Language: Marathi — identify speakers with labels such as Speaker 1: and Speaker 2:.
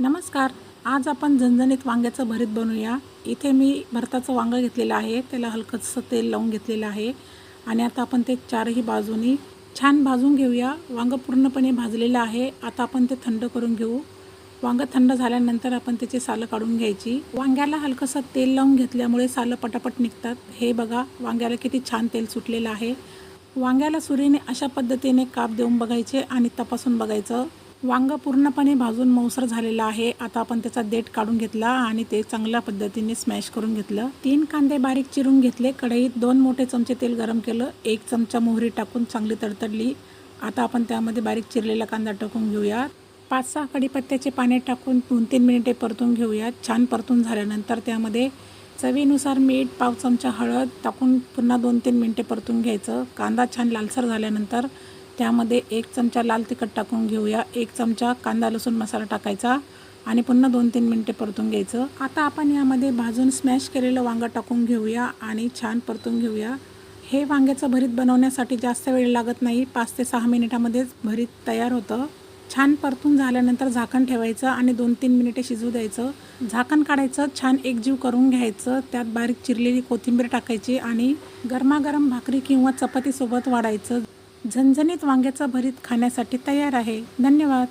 Speaker 1: नमस्कार. आज आपण झणझणीत वांग्याचं भरीत बनवूया. इथे मी भरताचं वांगं घेतलेलं आहे. त्याला हलकंसं तेल लावून घेतलेलं आहे आणि आता आपण ते चारही बाजूनी छान भाजून घेऊया. वांगं पूर्णपणे भाजलेलं आहे. आता आपण ते थंड करून घेऊ. वांगं थंड झाल्यानंतर आपण त्याची सालं काढून घ्यायची. वांग्याला हलकंसं तेल लावून घेतल्यामुळे सालं पटापट निघतात. हे बघा, वांग्याला किती छान तेल सुटलेलं आहे. वांग्याला सुरीने अशा पद्धतीने काप देऊन बघायचे आणि तपासून बघायचं. वांगं पूर्णपणे भाजून मऊसर झालेलं आहे. आता आपण त्याचा देठ काढून घेतला आणि ते चांगल्या पद्धतीने स्मॅश करून घेतलं. 3 कांदे बारीक चिरून घेतले. कढईत 2 मोठे चमचे तेल गरम केलं. 1 चमचा मोहरी टाकून चांगली तडतडली. आता आपण त्यामध्ये बारीक चिरलेला कांदा टाकून घेऊयात. 5-6 कढीपत्त्याचे पाने टाकून 2-3 मिनिटे परतून घेऊयात. छान परतून झाल्यानंतर त्यामध्ये चवीनुसार मीठ, पाव चमचा हळद टाकून पुन्हा 2-3 मिनिटे परतून घ्यायचं. कांदा छान लालसर झाल्यानंतर त्यामध्ये 1 चमचा लाल तिखट टाकून घेऊया. 1 चमचा कांदा लसूण मसाला टाकायचा आणि पुन्हा 2-3 मिनिटे परतून घ्यायचं. आता आपण यामध्ये भाजून स्मॅश केलेलं वांगं टाकून घेऊया आणि छान परतून घेऊया. हे वांग्याचं भरीत बनवण्यासाठी जास्त वेळ लागत नाही. 5 ते 6 मिनिटामध्येच भरीत तयार होतं. छान परतून झाल्यानंतर झाकण ठेवायचं आणि 2-3 मिनिटे शिजू द्यायचं. झाकण काढायचं, छान एकजीव करून घ्यायचं. त्यात बारीक चिरलेली कोथिंबीर टाकायची आणि गरमागरम भाकरी किंवा चपातीसोबत वाढायचं. झणझणीत वांग्याचं भरीत खाण्यासाठी तयार आहे. धन्यवाद.